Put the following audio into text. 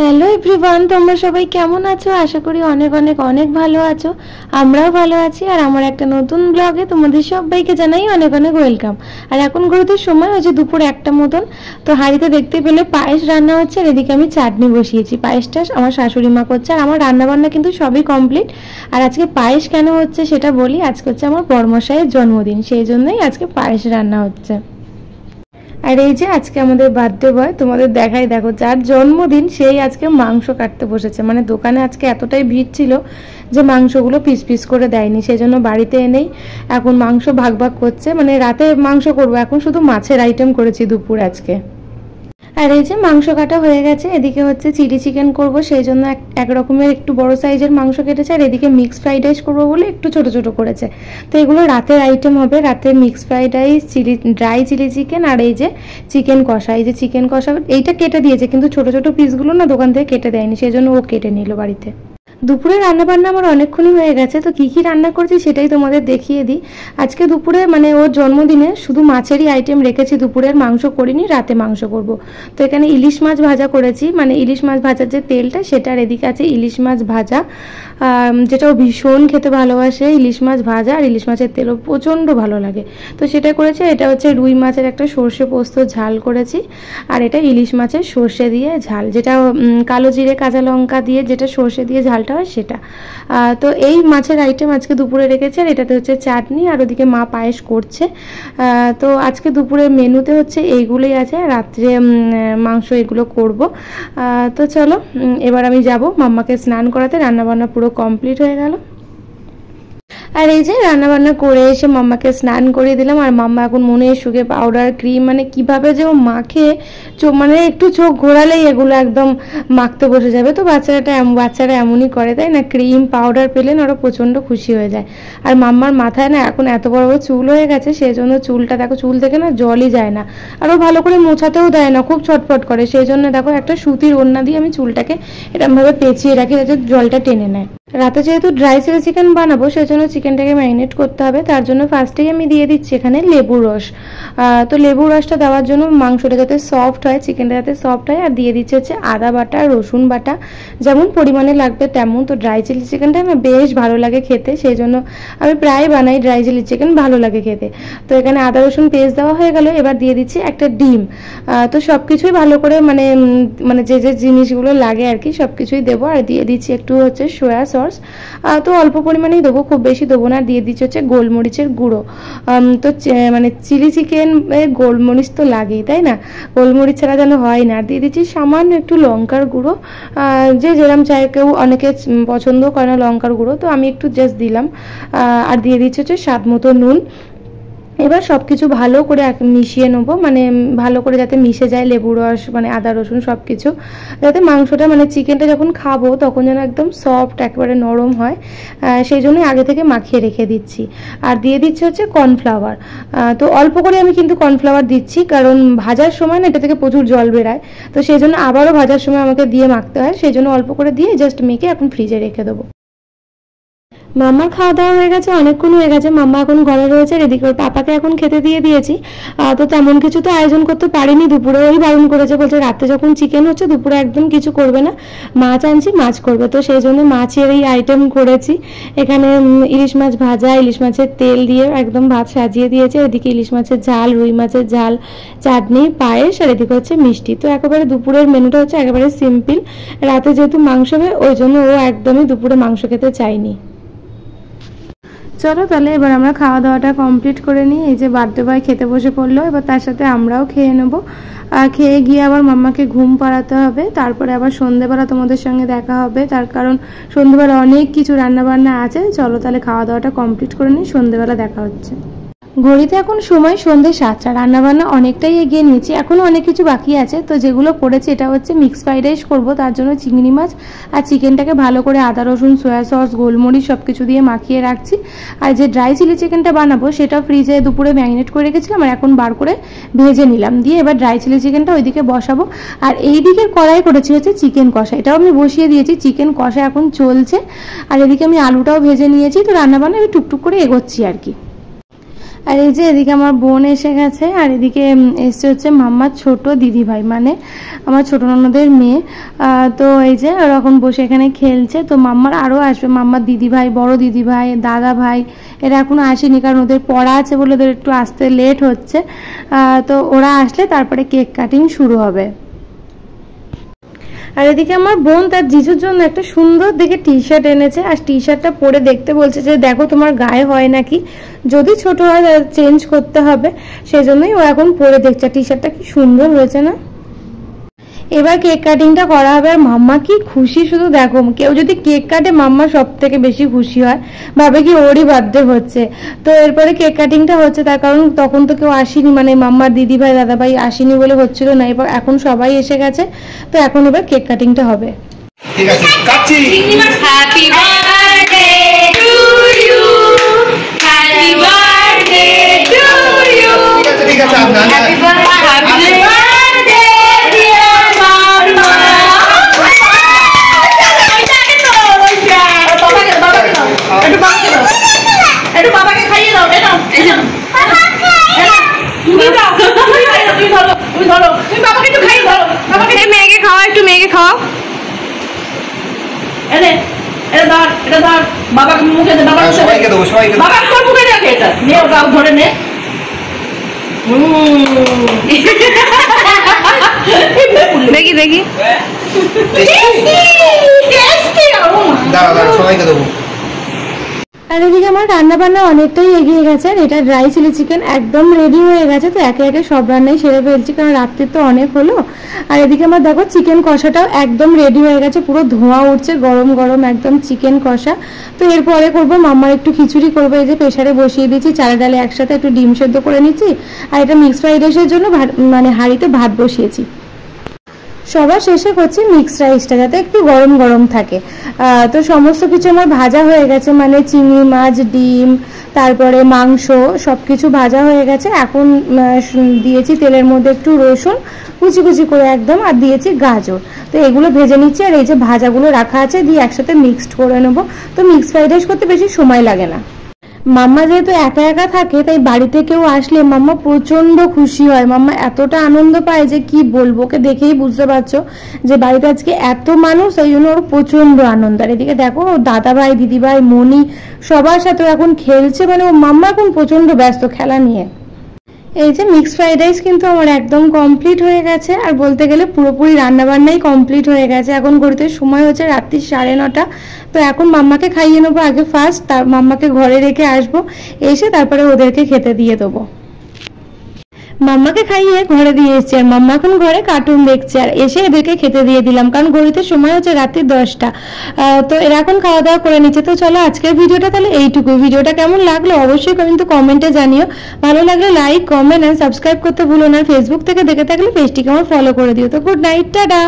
Hello everyone, তোমরা সবাই কেমন আছো? আশা করি অনেক অনেক অনেক ভালো আছো। আমরাও ভালো আছি। আর আমার একটা নতুন ব্লগে তোমাদের সবাইকে জানাই অনেক অনেক ওয়েলকাম। আর এখন ঘুরতে সময় হচ্ছে দুপুর 1টা মতন। তো হাঁড়িতে দেখতে পেলে পায়েস রান্না হচ্ছে, আর এদিকে আমি চাটনি বসিয়েছি। পায়েসটা আমার শাশুড়ি মা করছে, আর আমার রান্না বান্না কিন্তু সবই কমপ্লিট। আর আজকে পায়েস কেন হচ্ছে সেটা বলি। আজকে হচ্ছে আমার বড়মশাইয়ের জন্মদিন, সেই জন্যই আজকে পায়েস রান্না হচ্ছে। আর এই যে আজকে আমাদের বার্থডে বয়, তোমাদের দেখাই, দেখো যার জন্মদিন সেই আজকে মাংস কাটতে বসেছে। মানে দোকানে আজকে এতটাই ভিড় ছিল যে মাংসগুলো পিস পিস করে দেয়নি, সেই জন্য বাড়িতে এনেই এখন মাংস ভাগ ভাগ করছে। মানে রাতে মাংস করবো, এখন শুধু মাছের আইটেম করেছি দুপুর আজকে। আর এই যে মাংস কাটা হয়ে গেছে, এদিকে হচ্ছে চিলি চিকেন করবো, সেই জন্য এক রকমের একটু বড় সাইজের মাংস কেটেছে। আর এদিকে মিক্স ফ্রাইড রাইস করবো বলে একটু ছোট ছোট করেছে। তো এগুলো রাতের আইটেম হবে, রাতে mix fried rice, dry chilli chicken, আর এই যে চিকেন কষা। এই যে চিকেন কষা এইটা কেটে দিয়েছে, কিন্তু ছোট ছোট পিসগুলো না দোকান থেকে কেটে দেয়নি, সেই জন্য ও কেটে নিল বাড়িতে। দুপুরে রান্না বান্না আমার অনেকক্ষণই হয়ে গেছে। তো কি রান্না করছি সেটাই তোমাদের দেখিয়ে দিই। আজকে দুপুরে মানে ওর জন্মদিনে শুধু মাছেরই আইটেম রেখেছি, দুপুরের মাংস করিনি, রাতে মাংস করব। তো এখানে ইলিশ মাছ ভাজা করেছি, মানে ইলিশ মাছ ভাজার যে তেলটা সেটা, আর এদিকে আছে ইলিশ মাছ ভাজা, যেটাও ভীষণ খেতে ভালোবাসে। ইলিশ মাছ ভাজা আর ইলিশ মাছের তেলও প্রচণ্ড ভালো লাগে, তো সেটা করেছে। এটা হচ্ছে রুই মাছের একটা সর্ষে পোস্ত ঝাল করেছি, আর এটা ইলিশ মাছের সর্ষে দিয়ে ঝাল, যেটা কালো জিরে কাঁচা লঙ্কা দিয়ে যেটা সর্ষে দিয়ে ঝালটা হয় সেটা। তো এই মাছের আইটেম আজকে দুপুরে রেখেছে। আর এটাতে হচ্ছে চাটনি, আর ওদিকে মা পায়েস করছে। তো আজকে দুপুরের মেনুতে হচ্ছে এইগুলোই আছে, রাত্রে মাংস এগুলো করব। তো চলো এবার আমি যাব মাম্মাকে স্নান করাতে। রান্নাবান্না পুরো কমপ্লিট হয়ে গেল। আর এই যে রান্নাবান্না করে এসে মাম্মাকে স্নান করিয়ে দিলাম। আর মাম্মা এখন মনে সুখে পাউডার ক্রিম, মানে কিভাবে যে ও মাখে, মানে একটু চোখ ঘোরালেই এগুলো একদম মাখতে বসে যাবে। তো বাচ্চারা এমনই করে, তাই না? ক্রিম পাউডার পেলে না ওরা প্রচণ্ড খুশি হয়ে যায়। আর মাম্মার মাথায় না এখন এত বড় বড় চুল হয়ে গেছে, সেই জন্য চুলটা দেখো, চুল থেকে না জলই যায় না, আর ও ভালো করে মোছাতেও দেয় না, খুব ছটফট করে। সেই জন্য দেখো একটা সুতির ওড়না দিয়ে আমি চুলটাকে এরকমভাবে পেঁচিয়ে রাখি যাতে জলটা টেনে নেয়। রাতে যেহেতু ড্রাই চিলি চিকেন বানাবো, সেই জন্য চিকেনটাকে ম্যারিনেট করতে হবে। তার জন্য ফার্স্টেই আমি দিয়ে দিচ্ছি এখানে লেবুর রস। তো লেবুর রসটা দেওয়ার জন্য মাংসটা যাতে সফট হয়, চিকেনটা যাতে সফট হয়। আর দিয়ে দিচ্ছে হচ্ছে আদা বাটা, রসুন বাটা, যেমন পরিমাণে লাগবে তেমন। তো ড্রাই চিলি চিকেনটা আমার বেশ ভালো লাগে খেতে, সেই জন্য আমি প্রায় বানাই ড্রাই চিলি চিকেন, ভালো লাগে খেতে। তো এখানে আদা রসুন পেস্ট দেওয়া হয়ে গেল। এবার দিয়ে দিচ্ছি একটা ডিম। তো সব কিছুই ভালো করে মানে যে যে জিনিসগুলো লাগে আর কি সব কিছুই দেবো। আর দিয়ে দিচ্ছি একটু হচ্ছে সয়া সস, তো অল্প পরিমাণেই দেবো, খুব বেশি দেবো না। দিয়ে দিচ্ছি হচ্ছে গোলমরিচের গুঁড়ো। তো মানে চিলি চিকেন গোলমরিচ তো লাগেই, তাই না? গোলমরিচ ছাড়া যেন হয় না। আর দিয়ে দিচ্ছি সামান্য একটু লঙ্কার গুঁড়ো, যে যেরকম চায়, কেউ অনেকে পছন্দ করে না লঙ্কার গুঁড়ো, তো আমি একটু জাস্ট দিলাম। আর দিয়ে দিচ্ছি হচ্ছে স্বাদ মতো নুন। এবার সব কিছু ভালো করে মিশিয়ে নেবো, মানে ভালো করে যাতে মিশে যায় লেবু রস, মানে আদা রসুন সব কিছু, যাতে মাংসটা মানে চিকেনটা যখন খাবো তখন যেন একদম সফট একেবারে নরম হয়। সেই জন্যই আগে থেকে মাখিয়ে রেখে দিচ্ছি। আর দিয়ে দিচ্ছি হচ্ছে কর্নফ্লাওয়ার। তো অল্প করে আমি কিন্তু কর্নফ্লাওয়ার দিচ্ছি, কারণ ভাজার সময় না এটা থেকে প্রচুর জল বেরায়, তো সেই জন্য আবারও ভাজার সময় আমাকে দিয়ে মাখতে হয়, সেই জন্য অল্প করে দিয়ে জাস্ট মেখে এখন ফ্রিজে রেখে দেবো। মাম্মার খাওয়া দাওয়া হয়ে গেছে, অনেকক্ষণ হয়ে গেছে। মাম্মা এখন ঘরে রয়েছে, এদিকে ওর পাপাকে এখন খেতে দিয়ে দিয়েছি। তো তেমন কিছু তো আয়োজন করতে পারিনি দুপুরে, ওই বারণ করেছে, বলছে রাতে যখন চিকেন হচ্ছে দুপুরে একদম কিছু করবে না, মাছ আনছি মাছ করবে। তো সেই জন্য মাছের এই আইটেম করেছি। এখানে ইলিশ মাছ ভাজা, ইলিশ মাছের তেল দিয়ে একদম ভাত সাজিয়ে দিয়েছে। এদিকে ইলিশ মাছের ঝাল, রুই মাছের ঝাল, চাটনি, পায়েস, আর এদিকে হচ্ছে মিষ্টি। তো একেবারে দুপুরের মেনুটা হচ্ছে একেবারে সিম্পল। রাতে যেহেতু মাংস হবে, ওই জন্য ও একদমই দুপুরে মাংস খেতে চায়নি। চলো তাহলে এবার আমরা খাওয়া দাওয়াটা কমপ্লিট করে নিই। এই যে বার্থডে বয় খেতে বসে পড়লো, এবার তার সাথে আমরাও খেয়ে নেবো। খেয়ে গিয়ে আবার মাম্মাকে ঘুম পাড়াতে হবে, তারপরে আবার সন্ধেবেলা তোমাদের সঙ্গে দেখা হবে। তার কারণ সন্ধেবেলা অনেক কিছু রান্নাবান্না আছে। চলো তাহলে খাওয়া দাওয়াটা কমপ্লিট করে নিই, সন্ধেবেলা দেখা হচ্ছে। ঘড়িতে এখন সময় সন্ধ্যে 7টা। রান্নাবান্না অনেকটাই এগিয়ে নিয়েছি, এখনও অনেক কিছু বাকি আছে। তো যেগুলো করেছি, এটা হচ্ছে মিক্স ফ্রাইড রাইস করবো, তার জন্য চিংড়ি মাছ আর চিকেনটাকে ভালো করে আদা রসুন সয়া সস গোলমরিচ সব কিছু দিয়ে মাখিয়ে রাখছি। আর যে ড্রাই চিলি চিকেনটা বানাবো সেটা ফ্রিজে দুপুরে ম্যারিনেট করে রেখেছিলাম, আর এখন বার করে ভেজে নিলাম, দিয়ে এবার ড্রাই চিলি চিকেনটা ওইদিকে বসাবো। আর এই দিকে কড়াই করেছি হচ্ছে চিকেন কষা, এটাও আমি বসিয়ে দিয়েছি। চিকেন কষা এখন চলছে, আর এদিকে আমি আলুটাও ভেজে নিয়েছি। তো রান্নাবান্না আমি টুকটুক করে এগোচ্ছি আর কি। আর এই যে এদিকে আমার বোন এসে গেছে, আর এদিকে এসছে হচ্ছে মাম্মার ছোট দিদিভাই, মানে আমার ছোট ননদের মেয়ে। তো এই যে ওরকম বসে এখানে খেলছে। তো মাম্মার আরও আসবে, মাম্মার দিদিভাই, বড় দিদিভাই, দাদা ভাই, এরা এখনো আসেনি কারণ ওদের পড়া আছে বলে ওদের একটু আসতে লেট হচ্ছে। তো ওরা আসলে তারপরে কেক কাটিং শুরু হবে। আর এদিকে আমার বোন তার জিজুর জন্য একটা সুন্দর দেখে টি শার্ট এনেছে, আর টি শার্টটা পরে দেখতে বলছে যে দেখো তোমার গায়ে হয় নাকি, যদি ছোট হয় চেঞ্জ করতে হবে, সেই জন্যই ও এখন পরে দেখছে। টি শার্টটা কি সুন্দর হয়েছে না। এবার কেক কাটিংটা করা হবে, আর মাম্মা কি খুশি শুধু দেখো। কেউ যদি কেক কাটে মাম্মা সব থেকে বেশি খুশি হয়, ভাবে কি ওরই বার্থডে হচ্ছে। তো এরপরে কেক কাটিংটা হচ্ছে, তার কারণ তখন তো কেউ আসেনি, মানে মাম্মার দিদি ভাই দাদা ভাই আসেনি বলে হচ্ছিল না। এবার এখন সবাই এসে গেছে, তো এখন এবার কেক কাটিংটা হবে। ঠিক আছে, কাটছি। Happy birthday to you, happy birthday to you, ঠিক আছে আপনার হ্যাপি বার্থডে ডিয়ার মাম্মা। একটু বাবাকে খাইয়ে দাও, তুমি ধরো, তুমি বাবাকে একটু খাইয়ে ধরো, বাবাকে। মেয়েকে খাওয়া, একটু মেয়েকে খাওয়া। এটা ধর বাবাকে মুখে দে, বাবা সবাইকে দেবো, সবাইকে দেবো। বাবা তোর মুখে রাখে, এটা নে, ওটা ধরে নে। দেখি দেখি, দাঁড়া দাঁড়া, সবাইকে দেবো। আর এদিকে আমার রান্না বান্না অনেকটাই এগিয়ে গেছে, আর এটা ড্রাই চিলি চিকেন একদম রেডি হয়ে গেছে। তো একে একে সব রান্নাই সেরে ফেলছি, কারণ রাত্রির তো অনেক হলো। আর এদিকে আমার দেখো চিকেন কষাটাও একদম রেডি হয়ে গেছে, পুরো ধোঁয়া উঠছে, গরম গরম একদম চিকেন কষা। তো এরপরে করবো মাম্মার একটু খিচুড়ি করবো। এই যে প্রেসারে বসিয়ে দিচ্ছি, চালে ডালে একসাথে একটু ডিম সেদ্ধ করে নিচ্ছি, আর এটা মিক্সড ফ্রাইড রাইসের জন্য মানে হাঁড়িতে ভাত বসিয়েছি। সবার শেষে করছি মিক্সড রাইসটা যাতে একটু গরম গরম থাকে। তো সমস্ত কিছু আমার ভাজা হয়ে গেছে, মানে চিংড়ি মাছ, ডিম, তারপরে মাংস সব কিছু ভাজা হয়ে গেছে। এখন দিয়েছি তেলের মধ্যে একটু রসুন কুচি কুচি করে একদম, আর দিয়েছি গাজর। তো এগুলো ভেজে নিচ্ছি, আর এই যে ভাজাগুলো রাখা আছে দিয়ে একসাথে মিক্সড করে নেবো। তো মিক্সড ফ্রাইড রাইস করতে বেশি সময় লাগে না। মাম্মা যেহেতু একা একা থাকে, তাই বাড়িতে কেউ আসলে মাম্মা প্রচন্ড খুশি হয়। মাম্মা এতটা আনন্দ পায় যে কি বলবো, ওকে দেখেই বুঝতে পারছো যে বাড়িতে আজকে এত মানুষ, তাই জন্য ওর প্রচন্ড আনন্দ। আর এদিকে দেখো দাদা ভাই, দিদি ভাই, মনি সবার সাথে এখন খেলছে, মানে ও মাম্মা এখন প্রচন্ড ব্যস্ত খেলা নিয়ে। এই যে মিক্সড ফ্রাইড রাইস কিন্তু আমার একদম কমপ্লিট হয়ে গেছে, আর বলতে গেলে পুরোপুরি রান্নাবান্নাই কমপ্লিট হয়ে গেছে। এখন ঘড়িতে সময় হচ্ছে রাত্রি 9:30। তো এখন মাম্মাকে খাইয়ে নেবো আগে ফার্স্ট, তার মাম্মাকে ঘরে রেখে আসবো, এসে তারপরে ওদেরকে খেতে দিয়ে দেবো। মাম্মাকে খাইয়ে ঘরে দিয়ে এসেছি, আর মাম্মা এখন ঘরে কার্টুন দেখছে, আর এসে এদেরকে খেতে দিয়ে দিলাম, কারণ ঘড়িতে সময় হচ্ছে রাত্রি 10টা। তো এরা এখন খাওয়া দাওয়া করে নিচ্ছে। তো চলো আজকের ভিডিওটা তাহলে এইটুকু। ভিডিওটা কেমন লাগলো অবশ্যই কিন্তু কমেন্টে জানিও। ভালো লাগলে লাইক, কমেন্ট এন্ড সাবস্ক্রাইব করতে ভুলো না। ফেসবুক থেকে দেখে থাকলে পেজটিকে আমার ফলো করে দিও। তো গুড নাইট, টাটা।